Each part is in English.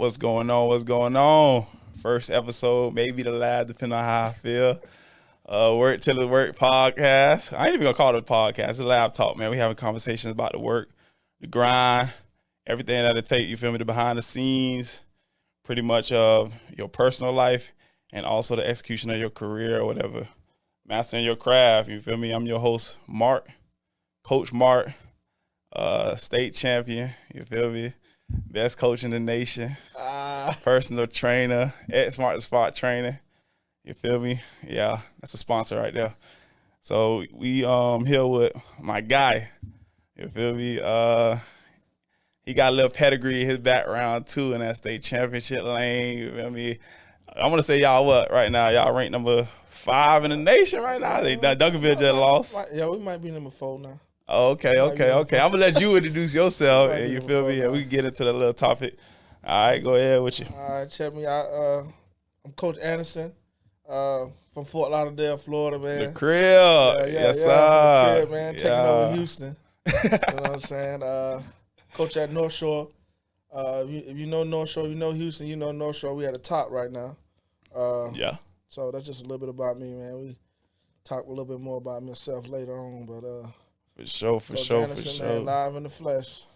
What's going on? What's going on? First episode, maybe the last, depending on how I feel. Work till the work podcast. I ain't even gonna call it a podcast. It's a lab talk, man. We having conversations about the work, the grind, everything that'll take, you feel me, the behind the scenes, pretty much of your personal life and also the execution of your career or whatever. Mastering your craft, you feel me? I'm your host, Marc, Coach Marc, state champion, you feel me? Best coach in the nation, personal trainer, Smart to Spot training. You feel me? Yeah, that's a sponsor right there. So we here with my guy. You feel me? He got a little pedigree in his background too in that state championship lane. You feel me? I'm gonna say y'all what right now? Y'all ranked number 5 in the nation right now. Duncanville just lost. Yeah, we might be number 4 now. Okay. I'm gonna let you introduce yourself, and you feel me? And we can get into the little topic. All right, go ahead with you. All right, check me out. I'm Coach Anderson from Fort Lauderdale, Florida, man. The crib, yes, sir. The crib, man. Taking over Houston. You know what I'm saying? Coach at North Shore. If you know North Shore, you know Houston, you know North Shore. We at the top right now. Yeah. So that's just a little bit about me, man. We talk a little bit more about myself later on, but For sure. Man, live in the flesh.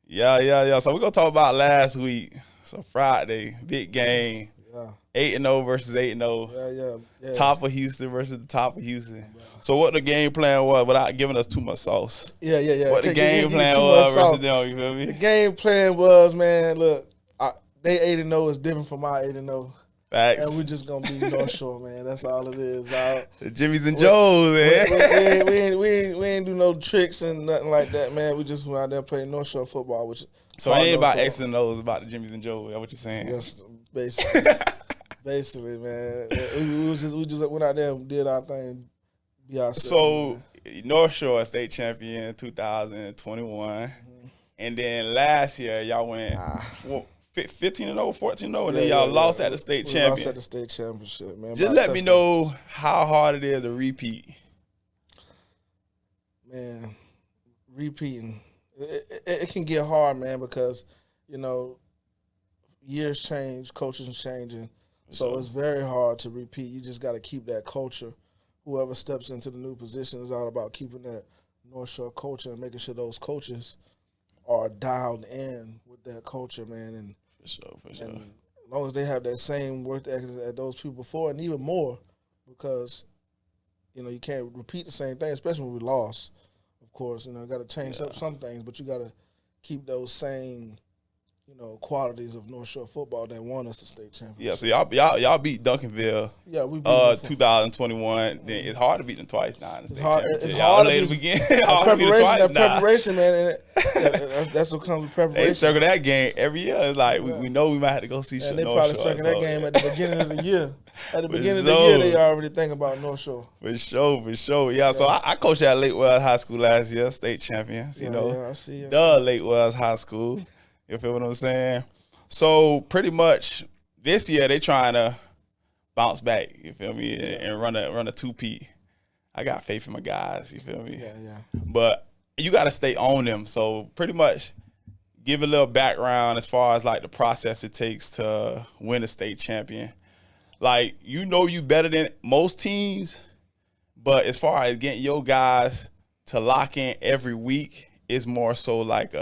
Yeah. So we're going to talk about last week. So Friday, big game. Yeah. 8-0 versus 8-0. Yeah. Top of Houston versus the top of Houston. So what the game plan was without giving us too much sauce? Yeah. What the game plan was versus them, you feel me? The game plan was, man, look, they 8-0 is different from our 8-0. Facts. And we just going to be North Shore, man. That's all it is. The Jimmys and Joes, man. We ain't do no tricks and nothing like that, man. We just went out there and played North Shore football. So it ain't about X and O's, about the Jimmys and Joes. That's what you're saying? Yes, basically. Basically, man. We just went out there and did our thing. Be ourselves. So North Shore state champion 2021. Mm-hmm. And then last year, y'all went 15-0, 14-0, and then y'all lost at the state champion. Lost at the state championship, man. Just let me know how hard it is to repeat. Man, repeating. It can get hard, man, because, years change, coaches changing. So it's very hard to repeat. You just got to keep that culture. Whoever steps into the new position is all about keeping that North Shore culture and making sure those coaches are dialed in with that culture, man. And For sure. And as long as they have that same work ethic as those people before, and even more, because, you can't repeat the same thing, especially when we lost, of course. Got to change up some things, but you got to keep those same qualities of North Shore football that won us the state championship. Yeah, so y'all beat Duncanville. Yeah, we beat 2021. Then it's hard to beat them twice now in the state championship. It's hard to beat them preparation, man. That's what comes with preparation. They circle that game every year. It's like we know we might have to go see North Shore. They probably circle that game at the beginning of the year. At the beginning of the year, they already think about North Shore. For sure. Yeah, so I coached at Lake Wells High School last year, state champions. I see. Lake Wells High School. You feel what I'm saying? So pretty much this year they trying to bounce back. You feel me? And run a two-peat. I got faith in my guys. You feel me? Yeah. But you got to stay on them. So pretty much give a little background as far as like the process it takes to win a state champion. Like you better than most teams, but as far as getting your guys to lock in every week, it's more so like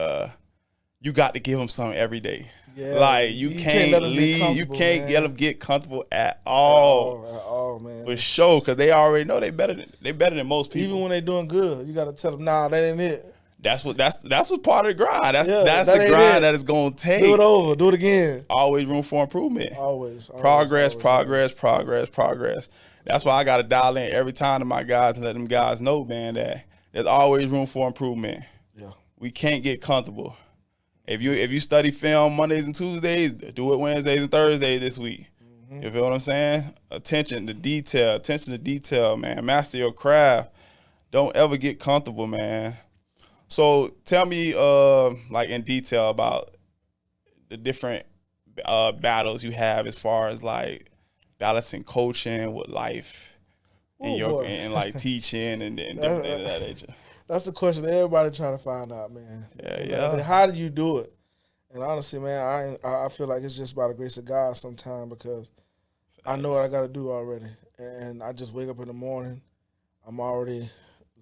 you got to give them something every day. Yeah, like you can't leave. You can't get them get comfortable at all. At all, man. For sure, because they already know they better than most people. Even when they doing good, you got to tell them, nah, that ain't it. That's what part of the grind. That's the grind that it's gonna take. Do it over. Do it again. Always room for improvement. Always. Progress. That's why I got to dial in every time to my guys and let them guys know, man, that there's always room for improvement. Yeah. We can't get comfortable. If you study film Mondays and Tuesdays, do it Wednesdays and Thursdays this week. Mm-hmm. You feel what I'm saying? Attention to detail, man. Master your craft. Don't ever get comfortable, man. So tell me, like in detail about the different battles you have as far as like balancing coaching with life and like teaching and that nature. That's the question that everybody trying to find out, man. Yeah. How do you do it? And honestly, man, I feel like it's just by the grace of God sometimes because I know what I got to do already. And I just wake up in the morning. I'm already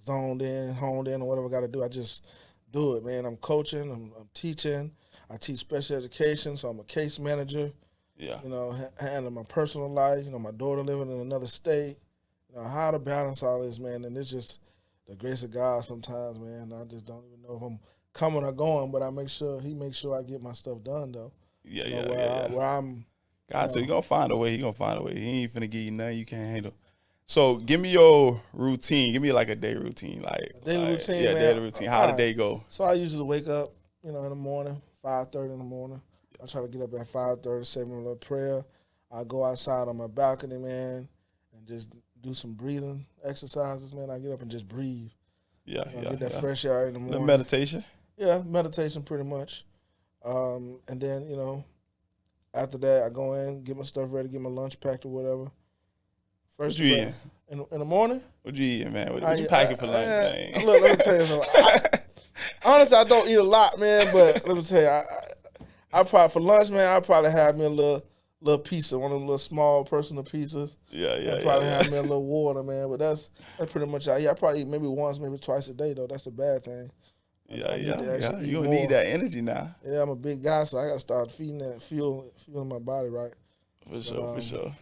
zoned in, honed in, or whatever I got to do. I just do it, man. I'm coaching. I'm teaching. I teach special education, so I'm a case manager. Yeah. You know, handling my personal life. You know, my daughter living in another state. You know, how to balance all this, man. And it's just the grace of God sometimes, man. I just don't even know if I'm coming or going, but he makes sure I get my stuff done, though. Yeah, You know, yeah. where I'm. God, so you gonna find a way. He gonna find a way. He ain't finna give you nothing you can't handle. So give me your routine. Give me like a day routine. Routine, yeah, man. daily routine. How the day go? So I usually wake up, in the morning, 5:30 in the morning. I try to get up at 5:30, say my little prayer. I go outside on my balcony, man, and just do some breathing exercises, man. I get up and just breathe. Yeah, Get that fresh air in the morning. The meditation? Yeah, meditation pretty much. And then, after that, I go in, get my stuff ready, get my lunch packed or whatever. First, what you eating? In the morning? What you eating, man? What you packing for lunch, man? Look, let me tell you something. Honestly, I don't eat a lot, man, but let me tell you, I probably, for lunch, man, I probably have me a little pizza, one of the little small personal pizzas. Yeah. I probably have me a little water, man, but that's pretty much it. Yeah, I probably eat maybe once, maybe twice a day, though. That's a bad thing. Yeah. You gonna need that energy now. Yeah, I'm a big guy, so I gotta start feeding that fueling my body right. For sure.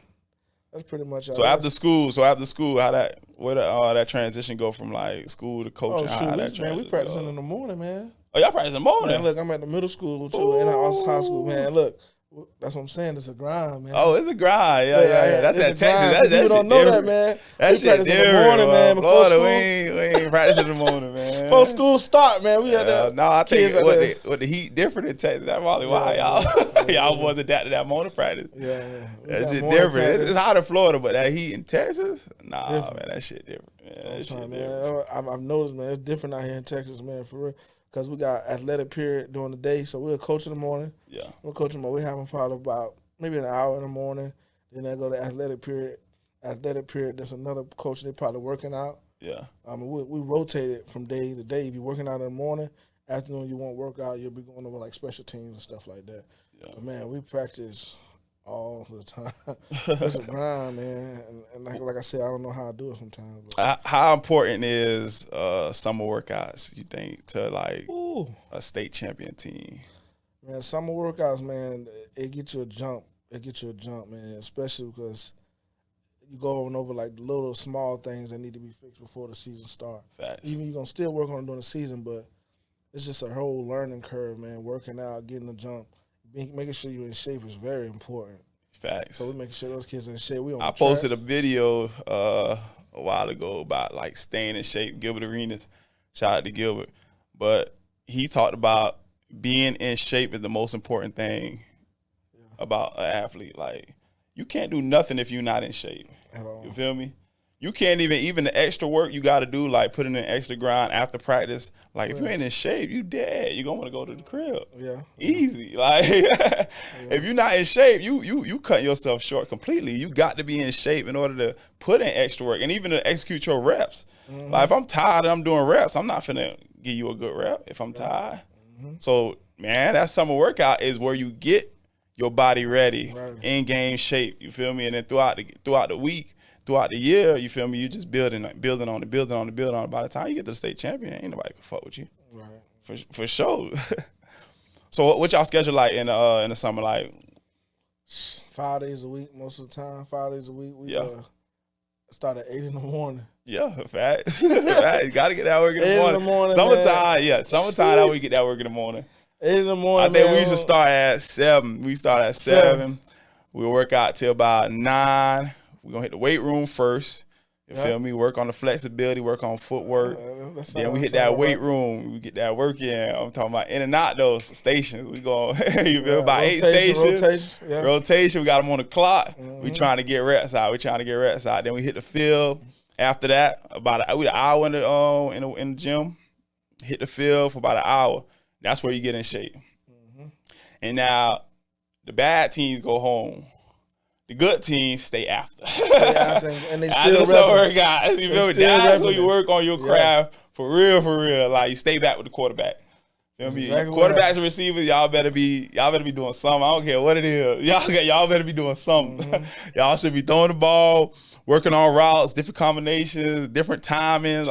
That's pretty much. So after school, how that transition go from like school to coaching? Man, we practicing in the morning, man. Oh, y'all practice in the morning? Man, look, I'm at the middle school too, and also high school, man. Look, that's what I'm saying. It's a grind, man. Oh, it's a grind. Yeah. That's that Texas. People don't know that, man. That shit different. In the morning, man. Before Florida, school, we ain't practicing in the morning, man. Before school start, man. We had that. No, I think what the heat different in Texas. That's probably why y'all wasn't adapted to that morning practice. Yeah. That shit different. It's hot in Florida, but that heat in Texas, man, that shit different. Man, I've noticed, man, it's different out here in Texas, man, for real. Because we got athletic period during the day, so we'll coach in the morning. Yeah. We're coaching, but we having probably about maybe an hour in the morning. Then I go to athletic period. There's another coach. They probably working out. Yeah. We rotate it from day to day. If you're working out in the morning, afternoon you won't work out. You'll be going over like special teams and stuff like that. Yeah. But man, we practice all the time. It's a grind, man. And like I said, I don't know how I do it sometimes. How important is summer workouts, you think, to like a state champion team? Man, summer workouts, man, it gets you a jump. Man, especially because you go over like the little small things that need to be fixed before the season starts. Even you're going to still work on it during the season, but it's just a whole learning curve, man. Working out, getting the jump, making sure you're in shape is very important. Facts. So we're making sure those kids are in shape. I posted a video a while ago about like staying in shape. Gilbert Arenas, shout out to Gilbert. But he talked about being in shape is the most important thing about an athlete. Like, you can't do nothing if you're not in shape. At all. You feel me? You can't even the extra work you got to do, like putting in extra grind after practice. Like, if you ain't in shape, you dead. You're going to want to go to the crib. Yeah. Easy. Like, if you're not in shape, you cut yourself short completely. You got to be in shape in order to put in extra work and even to execute your reps. Mm-hmm. Like, if I'm tired and I'm doing reps, I'm not finna give you a good rep if I'm tired. Mm-hmm. So, man, that summer workout is where you get your body ready, in game shape. You feel me? And then throughout the week, throughout the year, you feel me? You just building on it. By the time you get to the state champion, ain't nobody can fuck with you. Right. For sure. So what y'all schedule like in the summer? Like 5 days a week, most of the time. 5 days a week. We start at 8 in the morning. Yeah, facts. Got to get that work in the morning. Summertime, summertime. That we get that work in the morning. 8 in the morning. I think we used to start at 7. We start at 7. We'll work out till about 9. We're going to hit the weight room first. You feel me? Work on the flexibility, work on footwork. Then we hit that weight room. We get that work in. I'm talking about in and out those stations. We go, you feel about 8 stations. Rotation. We got them on the clock. Mm-hmm. We trying to get reps out. Then we hit the field. After that, about an hour in the gym. Hit the field for about an hour. That's where you get in shape. Mm-hmm. And now the bad teams go home. The good teams stay after. And they still workouts. You feel me? That's where you work on your craft for real. Like, you stay back with the quarterback. Feel me? Exactly Quarterbacks and receivers, y'all better be doing something. I don't care what it is. Y'all better be doing something. Mm-hmm. Y'all should be throwing the ball, working on routes, different combinations, different timings.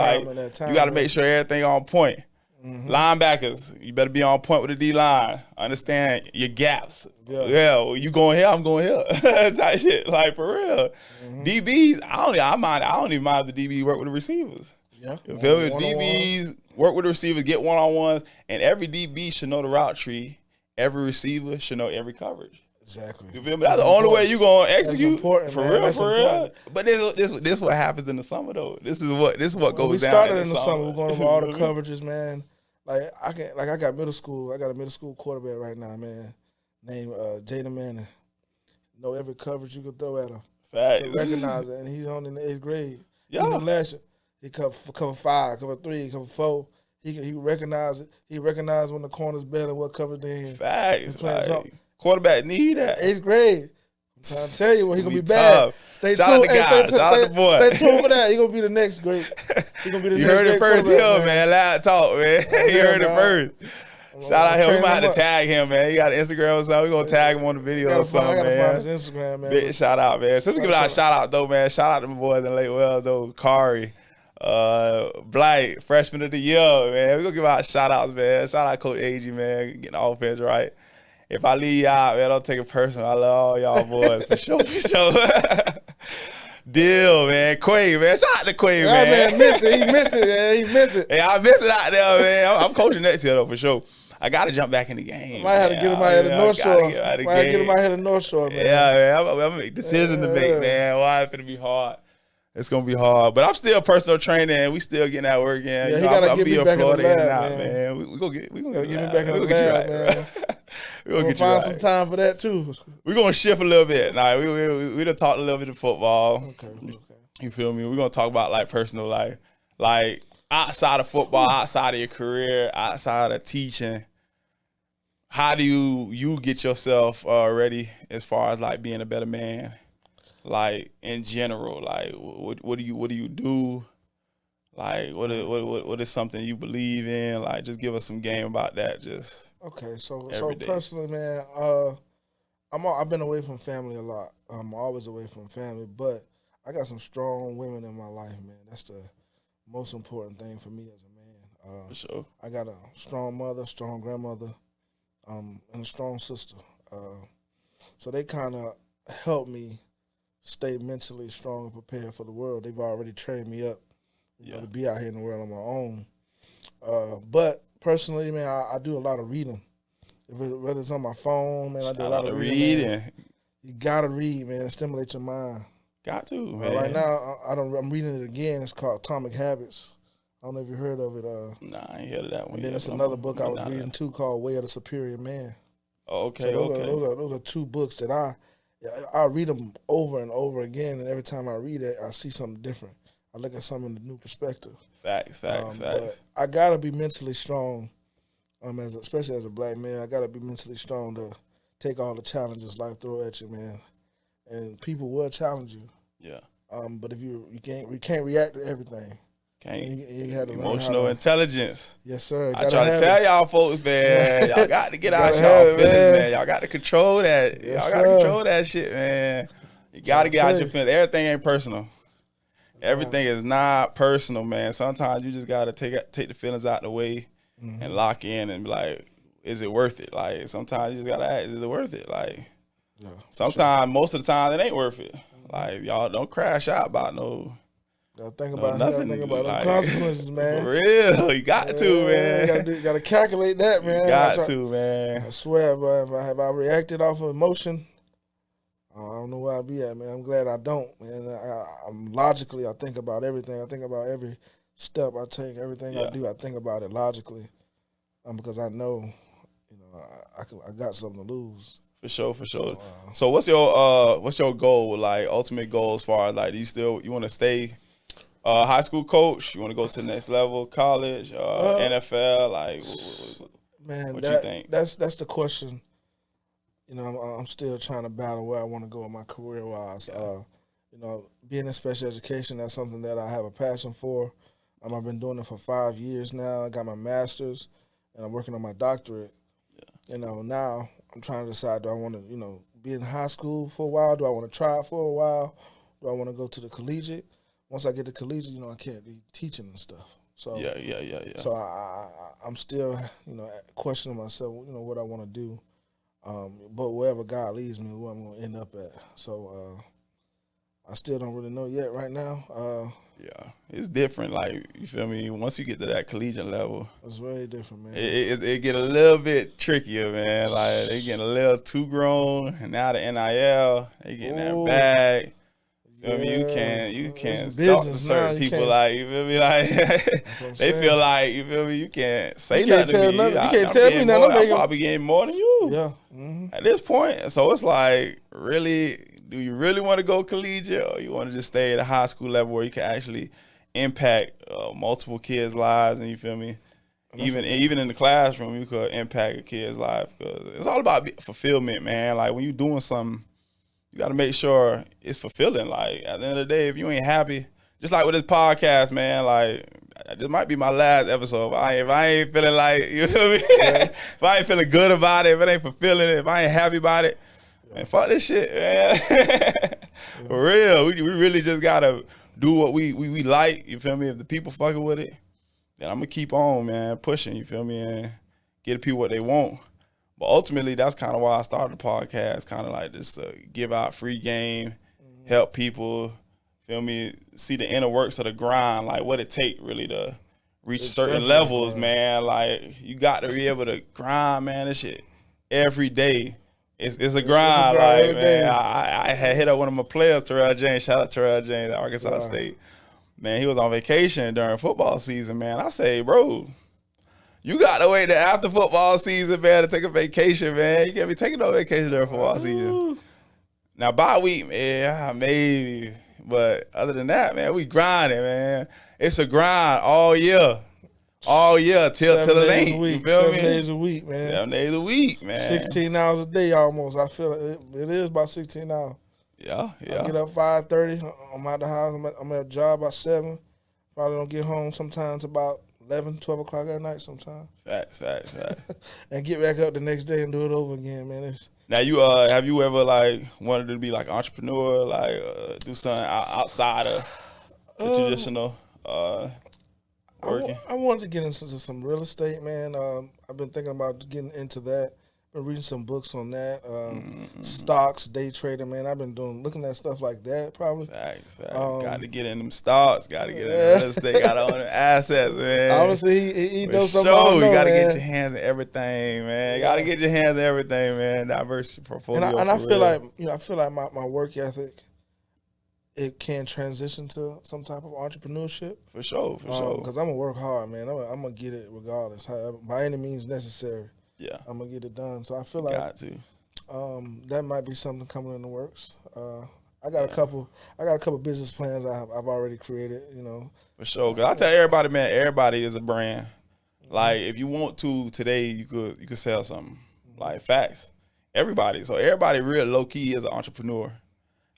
You got to make sure everything on point. Mm-hmm. Linebackers, you better be on point with the D line. Understand your gaps. Yeah, you going here, I'm going here. Type shit, like for real. Mm-hmm. DBs, I don't even mind if the DB work with the receivers. Yeah, you feel me? DBs work with the receivers, get one-on-ones, and every DB should know the route tree. Every receiver should know every coverage. Exactly. You feel me? That's the only way you gonna execute. That's important, for man. real, That's for important. real. But this is what happens in the summer though. This is what goes down. We started in the summer. We're going over all the coverages, man. I got middle school. I got a middle school quarterback right now, man, named Jada Manning. Know every coverage you can throw at him. Facts. Recognize it, and he's on in the 8th grade. Yeah. Last year, he cover 5, cover 3, cover 4. He recognize it. He recognized when the corner's better, what cover they in. Facts. Quarterback need that. 8th grade. I'm trying to tell you, he gonna be bad. Tough. Stay Shout tuned. out to guys. Shout out to boy. Stay tuned for that. He gonna be the next great. He gonna be the you next heard it first here, man. Loud talk, man. You heard it first. Shout out him. We might have to tag him, man. He got an Instagram or something. We're going to tag him on the video or something, man. I gotta find his Instagram, man. Big shout out, man. Since we give out a shout out, though, man. Shout out to my boys in Lake Wells, though. Kari, Blight, freshman of the year, man. We're going to give out shout outs, man. Shout out Coach AG, man. Getting the offense right. If I leave you out, man, don't take it personal. I love all y'all boys. For sure, for sure. Deal, man. Quay, man. Shout out to Quay, man. Man, miss it. He miss it, man. He miss it. Hey, I miss it out there, man. I'm coaching next year, though, for sure. I got to jump back in the game. Might have to get him out of the North Shore. Might have to get him out of the North Shore, man. Yeah, man. I'm going to make decisions to make, man. Why it's going to be hard. It's going to be hard. But I'm still personal training, and we still getting that work in. Yeah, he got to get me back in the lab, man. We going to get me back in the lab, man. We're going to find some time for that, too. We're going to shift a little bit. Nah, we done talked a little bit of football. Okay. You feel me? We're going to talk about, like, personal life. Like, outside of football, outside of your career, outside of teaching, how do you get yourself ready as far as, like, being a better man? Like, in general, like, what do you do? Like, what is something you believe in? Like, just give us some game about that. Just okay. So day. Personally, man, I've been away from family a lot. I'm always away from family, but I got some strong women in my life, man. That's the most important thing for me as a man. For sure. I got a strong mother, strong grandmother, and a strong sister. So they kind of help me stay mentally strong and prepared for the world. They've already trained me up to be out here in the world on my own. But personally, man, I do a lot of reading. Whether it's on my phone, man, I do a lot of reading. You gotta read, man. Stimulate your mind. Got to, man. Right now, I'm reading it again. It's called Atomic Habits. I don't know if you heard of it. Nah, I ain't heard of that one. And then it's another book I was reading too called Way of the Superior Man. Oh, okay, so those are two books that I read them over and over again, and every time I read it, I see something different. I look at something in a new perspective. Facts. But I gotta be mentally strong, especially as a black man. I gotta be mentally strong to take all the challenges life throw at you, man. And people will challenge you. Yeah. But if you can't react to everything. You have to emotional intelligence. Yes, sir. I try to tell y'all folks, man. Y'all got to get out y'all feelings, man. Y'all got to control that. Y'all got to control that shit, man. You got to get out your feelings. Everything ain't personal. Everything is not personal, man. Sometimes you just got to take the feelings out the way and lock in and be like, is it worth it? Like, sometimes you just got to ask, is it worth it? Like, sometimes, most of the time, it ain't worth it. Like, y'all don't crash out about no. Gotta think about the consequences, man. For real, you got to, man. You gotta calculate that, man. You got to, man. I swear, but if I reacted off of emotion, I don't know where I'd be at, man. I'm glad I don't, man. I'm logically, I think about everything. I think about every step I take, everything I do. I think about it logically, because I know, I got something to lose. For sure. So what's your goal with, like, ultimate goal as far as, like, you want to stay high school coach? You want to go to the next level, college, NFL? Like, man, what you think? That's the question. I'm still trying to battle where I want to go in my career wise. Being in special education, that's something that I have a passion for. I've been doing it for 5 years now. I got my master's, and I'm working on my doctorate. You know, now I'm trying to decide, do I want to, you know, be in high school for a while? Do I want to try it for a while? Do I want to go to the collegiate? Once I get to collegiate, you know, I can't be teaching and stuff. So yeah. So I'm still, you know, questioning myself, you know, what I want to do. But wherever God leads me, where I'm going to end up at. So I still don't really know yet right now. Yeah, it's different. Like, you feel me? Once you get to that collegiate level, it's very different, man. It get a little bit trickier, man. Like, they getting a little too grown, and now the NIL, they getting that bag. You feel me? You can't talk to certain people like, you feel me? Like, they feel like, you feel me? You can't say nothing to me. You can't tell me nothing. I'm probably getting more than you. Yeah. At this point, so it's like, really. Do you really want to go collegiate, or you want to just stay at a high school level where you can actually impact multiple kids' lives? And you feel me? Even in the classroom, you could impact a kid's life, because it's all about fulfillment, man. Like, when you're doing something, you got to make sure it's fulfilling. Like, at the end of the day, if you ain't happy, just like with this podcast, man, like, this might be my last episode. If I ain't feeling like, you feel me? Yeah. If I ain't feeling good about it, if it ain't fulfilling it, if I ain't happy about it, man, fuck this shit, man. For real. We really just gotta do what we like, you feel me? If the people fucking with it, then I'm gonna keep on, man, pushing, you feel me, and get the people what they want. But ultimately, that's kind of why I started the podcast, kind of like just to give out free game, help people, feel me, see the inner works of the grind, like what it take really to reach certain levels, man. Like, you got to be able to grind, man, this shit every day. It's a grind, like, man. I had hit up one of my players, Terrell James. Shout out Terrell James at Arkansas State. Man, he was on vacation during football season, man. I say, bro, you got to wait till after football season, man, to take a vacation, man. You can't be taking no vacation during football season. Now, bye week, man, maybe. But other than that, man, we grinding, man. It's a grind all year. All year till the late. You feel me? 7 days a week, man. 7 days a week, man. 16 hours a day almost. I feel it is about 16 hours. Yeah. I get up 5:30. I'm out the house. I'm at a job by 7. Probably don't get home sometimes about 11, 12 o'clock at night sometimes. Facts. And get back up the next day and do it over again, man. Now, you have you ever, like, wanted to be, like, an entrepreneur, like, do something outside of the traditional working? I wanted to get into some real estate, man. I've been thinking about getting into that. Been reading some books on that. Stocks, day trading, man. I've been looking at stuff like that, probably. Facts. Got to get in them stocks. Got to get in real estate. Got to own them assets, man. Obviously, he knows something. You got to get your hands in everything, man. Got to get your hands in everything, man. Diverse portfolio. And I feel like, my work ethic, it can transition to some type of entrepreneurship. For sure. Because I'm gonna work hard, man. I'm gonna get it regardless, by any means necessary. Yeah, I'm gonna get it done. So I feel like that might be something coming in the works. I got a couple business plans I've already created. You know, for sure. Cause I tell everybody, man, everybody is a brand. Like, if you want to today, you could sell something. Like, facts. Everybody. So everybody real low key is an entrepreneur.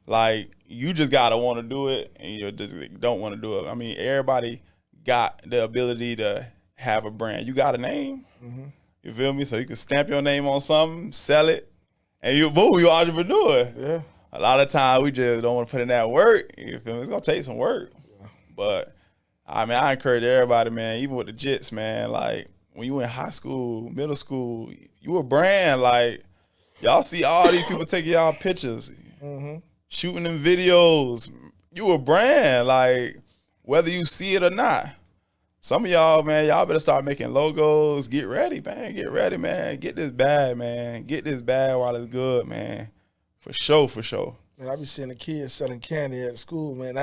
Like, you just gotta want to do it, and you just don't want to do it. I mean, everybody got the ability to have a brand. You got a name. You feel me? So you can stamp your name on something, sell it, and you're an entrepreneur. Yeah. A lot of times we just don't want to put in that work. You feel me? It's gonna take some work. Yeah. But I mean, I encourage everybody, man, even with the Jits, man, like, when you in high school, middle school, you a brand. Like, y'all see all these people taking y'all pictures, shooting them videos. You a brand, like, whether you see it or not. Some of y'all, man, y'all better start making logos. Get ready, man. Get this bag, man. Get this bag while it's good, man. For sure. Man, I be seeing the kids selling candy at school, man.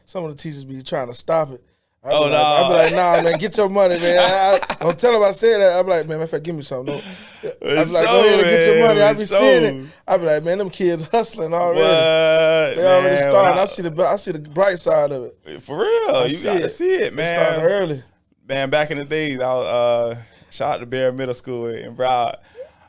Some of the teachers be trying to stop it. I be like, nah, man, get your money, man. Don't tell them I said that. I be like, man, if I give me something, no. I be like, go ahead and get your money. I be seeing it. I be like, man, them kids hustling already. They already started. I see the bright side of it. For real, you gotta see it, man. They started early. Man, back in the days, I was shout out to Bear Middle School in Broward.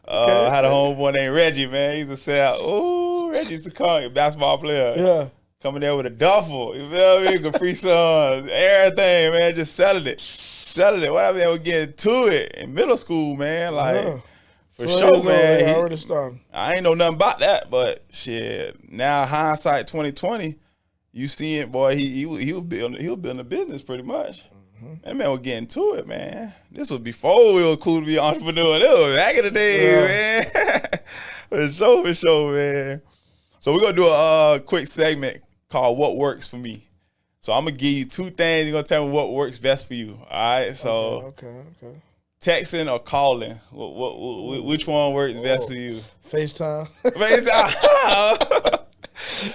I had a homeboy named Reggie, man. He used to say, "Ooh, Reggie used to call me, basketball player." Yeah. Coming there with a duffel, you feel me? Capri Sun, everything, man, just selling it. What I mean, we're getting to it in middle school, man. Like, for sure, man. He already started. I ain't know nothing about that, but shit. Now hindsight 2020, you see it, boy. He was building a business pretty much. That man was getting to it, man. This was before it was cool to be an entrepreneur. This was back in the day, man. For sure, man. So we're gonna do a quick segment called "What Works for Me." So I'm gonna give you two things. You're gonna tell me what works best for you. All right. So okay. Texting or calling? Which one works best for you? FaceTime.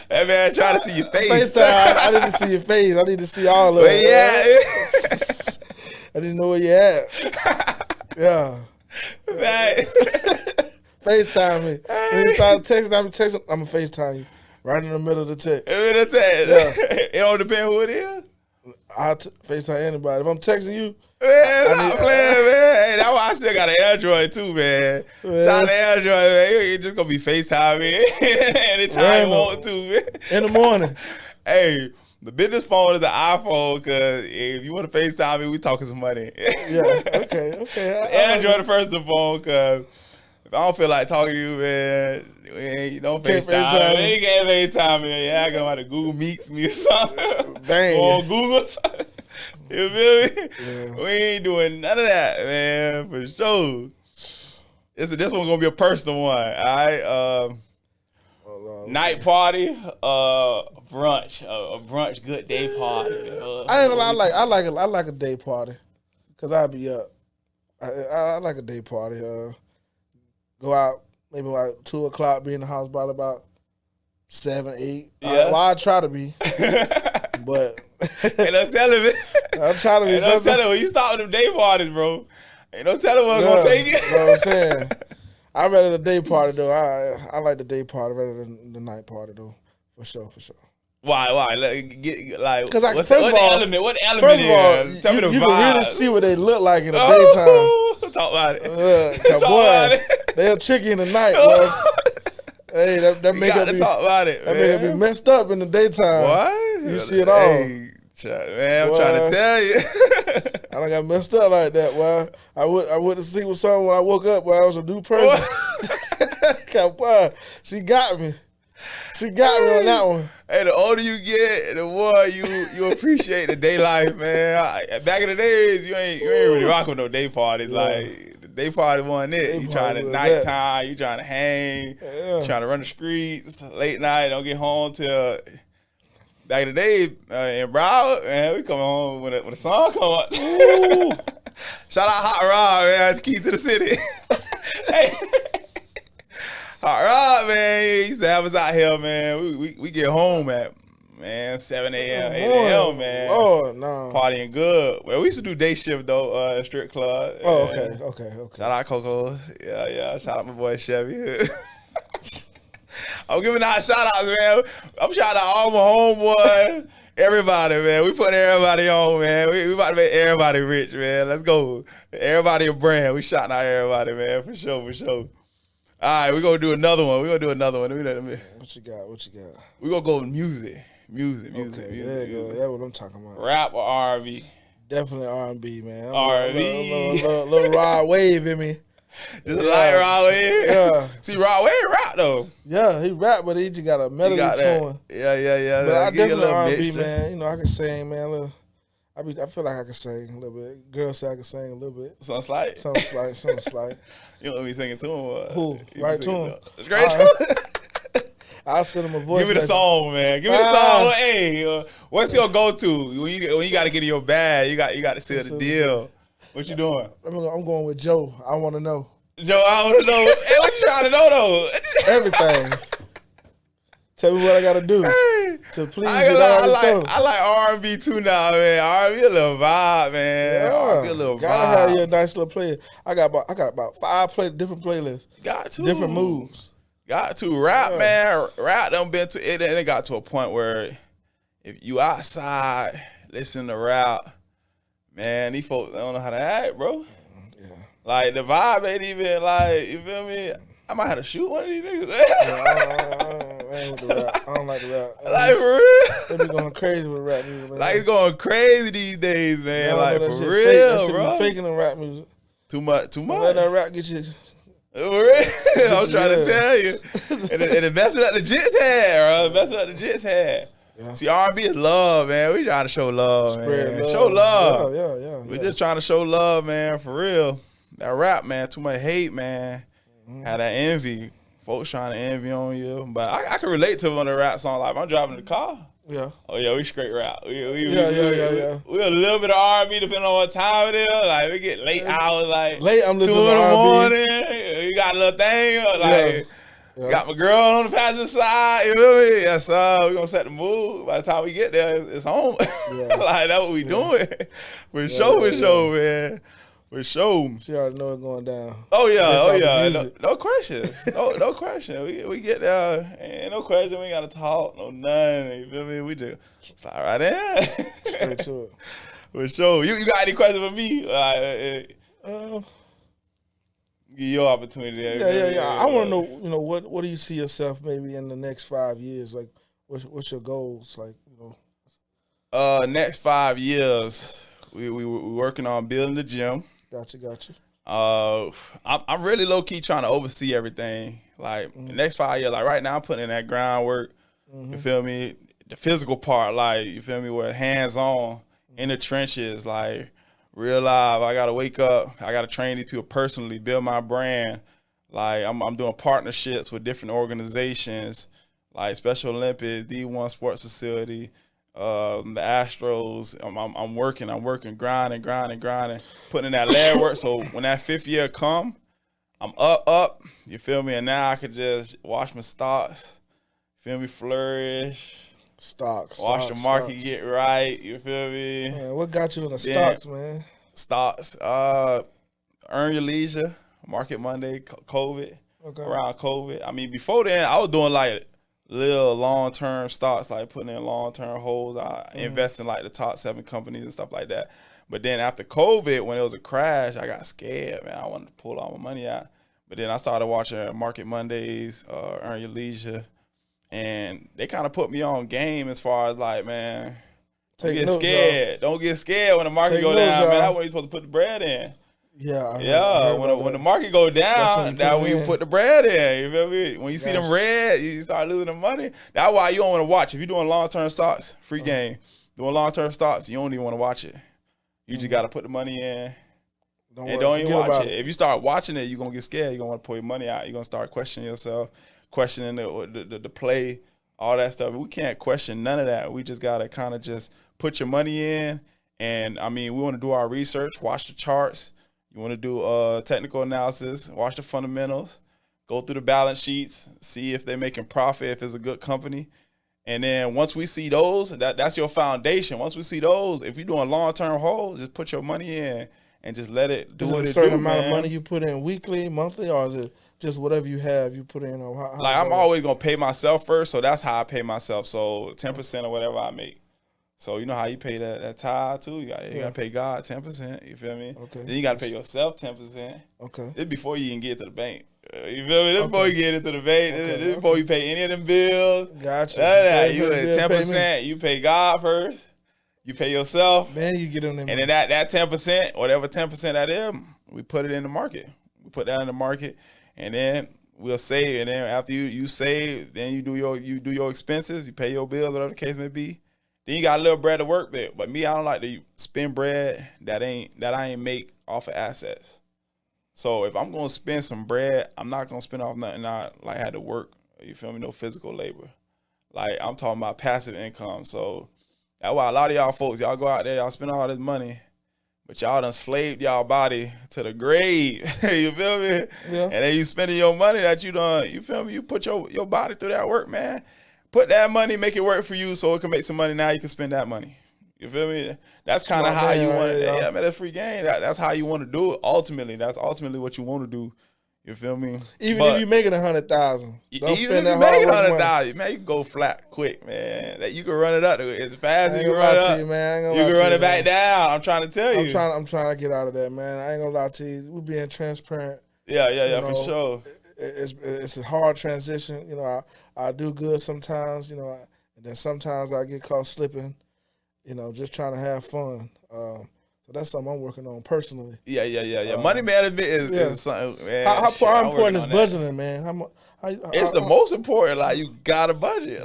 That man trying to see your face. FaceTime. I didn't see your face. I need to see all of it. Yeah. I didn't know where you at. Yeah. Right. FaceTime me. When you start texting, I'm gonna FaceTime you. Right in the middle of the text. Yeah. It don't depend who it is. I'll FaceTime anybody. If I'm texting you, man, I'm playing, man. Hey, that's why I still got an Android too, man. Shout out to Android, man. You just gonna be FaceTime me anytime you want to, man. In the morning. Hey, the business phone is the iPhone, because if you want to FaceTime me, we talking some money. Yeah, okay. Android the first of phone, because if I don't feel like talking to you, man, you don't FaceTime me. You can't FaceTime me. Yeah, I go out to Google Meets me or something. Dang. Or on Google. You feel me? Yeah. We ain't doing none of that, man, for sure. This one's gonna be a personal one, all right? Night party, brunch, a brunch good day party. I ain't gonna lie, I like a day party, cause I'll be up. I like a day party. Go out maybe like 2:00, be in the house by about 7, 8. Yeah. Well, I try to be, but ain't no telling me. I'm trying to be. Ain't no telling when you start with them day parties, bro. Ain't no telling what's gonna take it. You know what I'm saying? I'd rather the day party though. I like the day party rather than the night party though. For sure. Why? Because what element? What element? First of all, tell me the vibe. You can really see what they look like in the daytime. Talk about it. Talk about it. They're tricky in the night, boy. Hey, that make up talk about it. That make it be messed up in the daytime. What? You see it all. Hey, man, I'm trying to tell you. I done got messed up like that. Well, I went to sleep with someone when I woke up. Well, I was a new person. Boy, she got me. She got me on that one. Hey, the older you get, the more you appreciate the day life, man. Back in the days, you ain't really rock with no day parties. Yeah. Like, the day party wasn't it. You trying to nighttime, you trying to hang, trying to run the streets, late night, don't get home till... Back in the day, in Broward, man, we coming home when the sun come up. Shout out Hot Rod, man, the key to the city. Hey. Hot Rod, man, he used to have us out here, man. We get home at, man, 7 a.m., 8 a.m., man. Oh, no. Partying good. Well, we used to do day shift, though, at strip club. Oh, okay. Shout out Coco. Yeah. Shout out my boy Chevy. I'm giving out shout-outs, man. I'm shouting out all my homeboys, everybody, man. We put everybody on, man. We about to make everybody rich, man. Let's go. Everybody a brand. We shouting out everybody, man, for sure. All right, we're going to do another one. What you got? We're going to go with music. There you go. That's what I'm talking about. Rap or R&B? Definitely R&B, man. R&B. Little Rod Wave in me. Just like Rod Wave. Yeah. See, Rod Wave rap though. Yeah, he rap, but he just got a melody to him. Yeah. But I definitely R&B, man. You know, I can sing, man. I feel like I can sing a little bit. Girls say I can sing a little bit. Something slight. You don't want me singing to him? Who? Right to him. It's great. I'll send him a voice. Give me the song, man. Give me the song. Hey, what's your go-to when you got to get in your bag? You got to seal the deal. What you doing? I'm going with Joe. I want to know. Joe, I want to know. Hey, what you trying to know, though? Everything. Tell me what I got to do to please you. I like R&B too now, man. R&B a little vibe, man. Yeah, R&B a little vibe. Gotta have your nice little play. I got about 5 different playlists. Got to. Different moves. Got to. Rap, man. Rap done been to it. And it got to a point where if you outside listening to rap, man, these folks don't know how to act, bro. Yeah. Like, the vibe ain't even, like, you feel me? I might have to shoot one of these niggas. I ain't with the rap. I don't like the rap. Like, for real? They be going crazy with rap music, man. Like, it's going crazy these days, man. Like, for real, real, fake. bro. Be faking the rap music. Too much. Don't let that rap get you. For real? I'm trying to tell you. And it messing up the Jits head, bro. Messing up the Jits head. Yeah. See, R&B is love, man. We trying to show love, man. Love. Show love. Yeah. We just trying to show love, man, for real. That rap, man, too much hate, man. Had that envy. Folks trying to envy on you. But I can relate to one of the rap songs. Like, I'm driving the car. Yeah. Oh, yeah, we straight rap. We a little bit of R&B depending on what time it is. Like, we get late hours, like late, I'm 2 in the morning. You got a little thing, like... Yeah. Got my girl on the passenger side, you feel me? Yes, we're going to set the mood. By the time we get there, it's home. Yeah. Like, that's what we doing. For sure, man. For sure. She already know it's going down. Oh, yeah. No questions. No question. We get there, ain't no question. We ain't got to talk, no nothing. You feel me? We just slide right in. Straight to it. For sure. You got any questions for me? Give your opportunity. Yeah. I want to know, what do you see yourself maybe in the next 5 years? Like, what's your goals? Like, next 5 years, we working on building the gym. Gotcha. I'm really low key trying to oversee everything. Like the next 5 years, like right now, I'm putting in that groundwork. You feel me? The physical part, like you feel me, where hands on in the trenches, like. Real live, I gotta wake up. I gotta train these people personally, build my brand. Like I'm doing partnerships with different organizations, like Special Olympics, D1 Sports Facility, the Astros. I'm working, grinding, putting in that leg work. So when that 5th year come, I'm up. You feel me? And now I could just watch my stocks. Feel me? Flourish. Watch the market get right. You feel me? Man, what got you in the stocks, man? Stocks. Earn your leisure. Market Monday. COVID. Okay. Around COVID. I mean, before then, I was doing like little long-term stocks, like putting in long-term holds. I invest in like the top 7 companies and stuff like that. But then after COVID, when it was a crash, I got scared, man. I wanted to pull all my money out. But then I started watching Market Mondays, Earn Your Leisure. And they kind of put me on game as far as like, man, don't get scared. Don't get scared when the market go down, man. That's when you're supposed to put the bread in. Yeah. When the market go down, that's when you put the bread in. You feel me? When you see them red, you start losing the money. That's why you don't want to watch. If you're doing long-term stocks, free game, doing long-term stocks, you don't even want to watch it. You just got to put the money in. Don't even watch it. If you start watching it, you're going to get scared. You're going to want to pull your money out. You're going to start questioning yourself. Questioning the play, all that stuff. We can't question none of that. We just got to kind of just put your money in. And, I mean, we want to do our research, watch the charts. You want to do technical analysis, watch the fundamentals, go through the balance sheets, see if they're making profit, if it's a good company. And then once we see those, that's your foundation. Once we see those, if you're doing long-term holds, just put your money in and just let it do what it do, man. Is it a certain amount of money you put in weekly, monthly, or is it just whatever you have you put in? Like I'm always going to pay myself first, so that's how I pay myself. So 10% or whatever I make. So you know how you pay that tithe too? You got to pay God 10%, you feel me? Okay. Then you got to pay yourself 10%. Okay. This before you can get to the bank. You feel me? This before you get into the bank. This before you pay any of them bills. Gotcha. You at 10%, you pay God first. You pay yourself. Then you get on them. And then that 10%, whatever 10% that is, we put it in the market. We put that in the market. And then we'll save. And then after you save, then you do your expenses, you pay your bills, whatever the case may be. Then you got a little bread to work with. But me, I don't like to spend bread that I ain't make off of assets. So if I'm gonna spend some bread, I'm not gonna spend off nothing I like had to work. You feel me? No physical labor. Like I'm talking about passive income. So that's why a lot of y'all folks, y'all go out there, y'all spend all this money. But y'all done slaved y'all body to the grave. You feel me? Yeah. And then you spending your money that you done, you feel me? You put your body through that work, man. Put that money, make it work for you so it can make some money. Now you can spend that money. You feel me? That's kind of how you want it. Yeah, man, that's free game. That's how you want to do it. Ultimately, that's ultimately what you want to do. You feel me? Even if you make it 100,000, even if you make it 100,000, man, you can go flat quick, man. That you can run it up as fast as you can run it up. You can run it back down. I'm trying to tell you. I'm trying to get out of that, man. I ain't gonna lie to you. We being transparent. Yeah, for sure. it's a hard transition. You know, I do good sometimes. You know, and then sometimes I get caught slipping. You know, just trying to have fun. So that's something I'm working on personally. Yeah. Money management is something, man. How important is budgeting, man? It's the most important. Like, you gotta budget.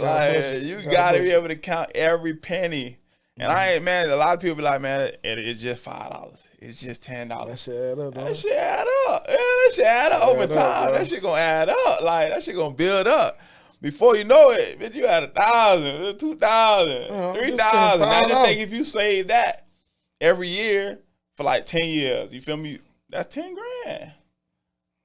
You gotta be able to count every penny. And I ain't, man, a lot of people be like, man, it's just $5. It's just $10. That shit add up, That shit add up. Yeah, that shit add up over time. That shit gonna add up. Like, that shit gonna build up. Before you know it, bitch, you had 1,000, 2,000, 3,000. I just think if you save that every year for like 10 years, you feel me? That's 10 grand.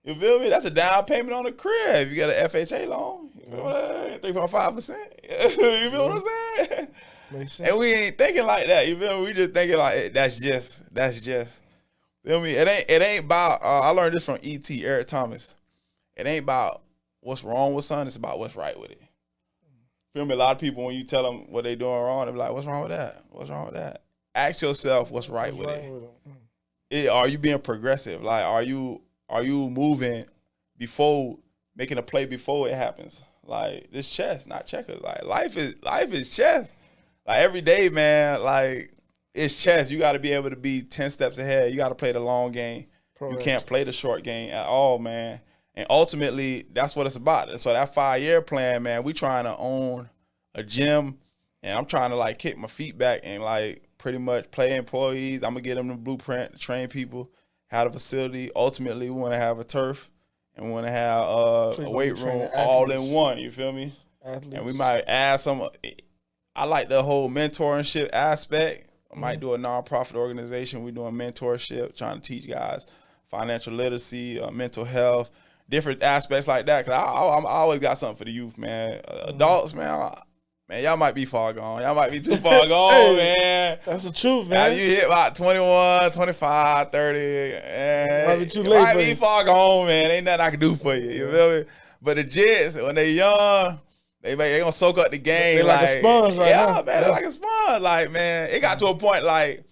You feel me? That's a down payment on the crib. You got an FHA loan, 3.5%. You feel what I'm saying? Makes sense. And we ain't thinking like that. You feel me? We just thinking like that's just. You feel me? It ain't about. I learned this from E.T. Eric Thomas. It ain't about what's wrong with son. It's about what's right with it. Feel me? A lot of people, when you tell them what they doing wrong, they be like, "What's wrong with that? What's wrong with that?" Ask yourself, "What's right with it? Are you being progressive? Like, are you moving before making a play before it happens? Like, this chess, not checkers. Like, life is chess. Like, every day, man, like, it's chess. You got to be able to be 10 steps ahead. You got to play the long game. You can't play the short game at all, man. And ultimately, that's what it's about. So that 5-year plan, man, we trying to own a gym, and I'm trying to, like, kick my feet back and, like, pretty much play employees. I'm going to get them the blueprint to train people, have a facility. Ultimately, we want to have a turf, and we want to have a weight room all in one. You feel me? Athletes. And we might add some. I like the whole mentorship aspect. I might do a nonprofit organization. We're doing mentorship, trying to teach guys financial literacy, mental health, different aspects like that. Cause I always got something for the youth, man. Adults, man, y'all might be far gone. Y'all might be too far gone, man. That's the truth, man. Now you hit about 21, 25, 30, and might be too late. Might be far gone, man. Ain't nothing I can do for you. You feel me? But the Jets, when they young, they gonna soak up the game. They like a sponge right now. Yeah, man, they're like a sponge. Like, man, it got to a point like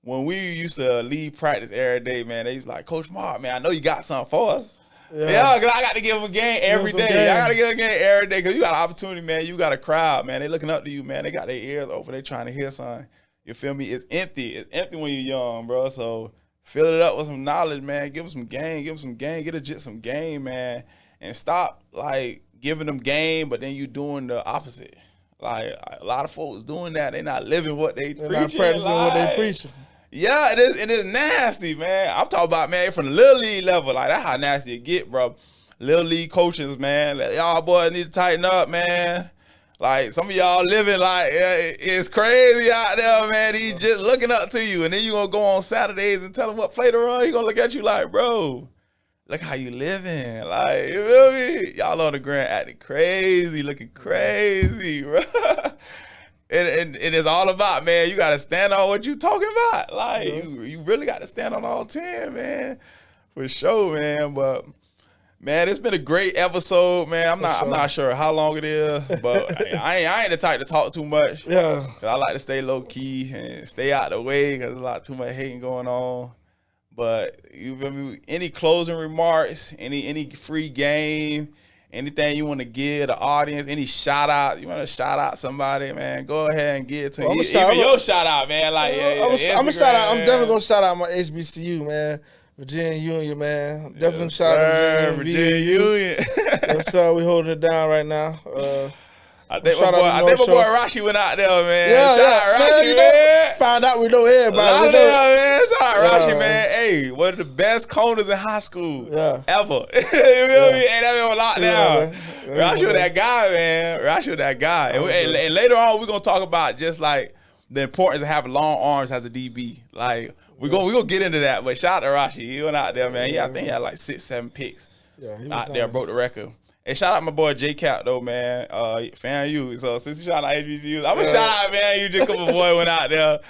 when we used to leave practice every day, man, they used to be like, Coach Marc, man, I know you got something for us. Yeah, because I got to give them a game every day. I got to give a game every day because you got an opportunity, man. You got a crowd, man. They looking up to you, man. They got their ears open. They trying to hear something. You feel me? It's empty. It's empty when you're young, bro. So fill it up with some knowledge, man. Give them some game. Give them some game. Get a Jet some game, man. And stop, like, giving them game, but then you doing the opposite. Like, a lot of folks doing that. They not living what they preaching. They're not practicing what they preaching. Yeah, it is. It is nasty, man. I'm talking about, man, from the little league level. Like, that's how nasty it get, bro. Little league coaches, man. Y'all boys need to tighten up, man. Like, some of y'all living like it's crazy out there, man. He's just looking up to you, and then you gonna go on Saturdays and tell him what play to run. He gonna look at you like, bro, look how you living. Like, you feel me? Y'all on the ground acting crazy, looking crazy, bro. And it's all about, man, you got to stand on what you talking about. Like, you really got to stand on all 10, man, for sure, man. But, man, it's been a great episode, man. I'm not sure how long it is, but I ain't the type to talk too much. Yeah. 'Cause I like to stay low-key and stay out the way because there's a lot too much hating going on. But you feel me? Any closing remarks, any free game, anything you want to give the audience, any shout out, you want to shout out somebody, man, go ahead and give it to you. Even your shout out, man. Like, I'm a shout out. I'm definitely gonna shout out my HBCU, man. Virginia Union, man. I'm definitely shout out Virginia Union. Yes, sir. We holding it down right now. I think my boy Rashi went out there, man. Yeah, shout out Rashi, man. Found out we know everybody. Man. Shout out Rashi, man. Hey, one of the best corners in high school ever. You feel me? Ain't that been locked down. Rashi was that guy, man. Rashi was that guy. And later on, we're going to talk about just like the importance of having long arms as a DB. Like, we're gonna get into that. But shout out to Rashi. He went out there, man. I think he had like 6-7 picks out there, broke the record. And shout out my boy J Cap though, man. Fan you. So since you shout out HBCUs, I'm gonna shout out, man. You just couple boy went out there.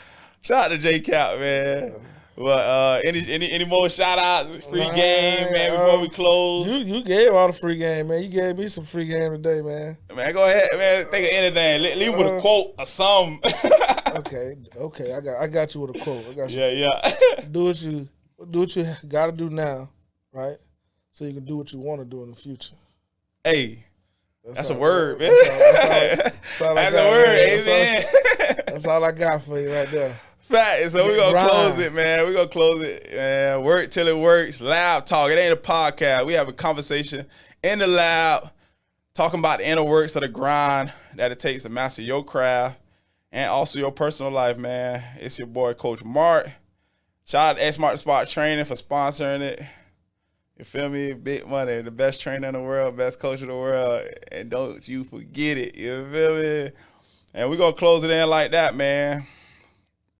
Shout out to J Cap, man. But any more shout outs, free game, man, before we close? You gave all the free game, man. You gave me some free game today, man. Man, go ahead, man. Think of anything. Leave with a quote or something. Okay. I got you with a quote. I got you. Yeah. Do what you gotta do now, right? so you can do what you want to do in the future. Hey, that's a all- word, man. That's all I That's got, a word, man. amen. That's all I got for you right there. Fact. So we're going to Grind. close it, man. We're going to close it. Man. Work till it works. Lab talk. It ain't a podcast. We have a conversation in the lab talking about the inner works of the grind that it takes to master your craft and also your personal life, man. It's your boy, Coach Marc. Shout out to X Mark the Spot Training for sponsoring it. You feel me? Big money. The best trainer in the world, best coach in the world. And don't you forget it. You feel me? And we're going to close it in like that, man.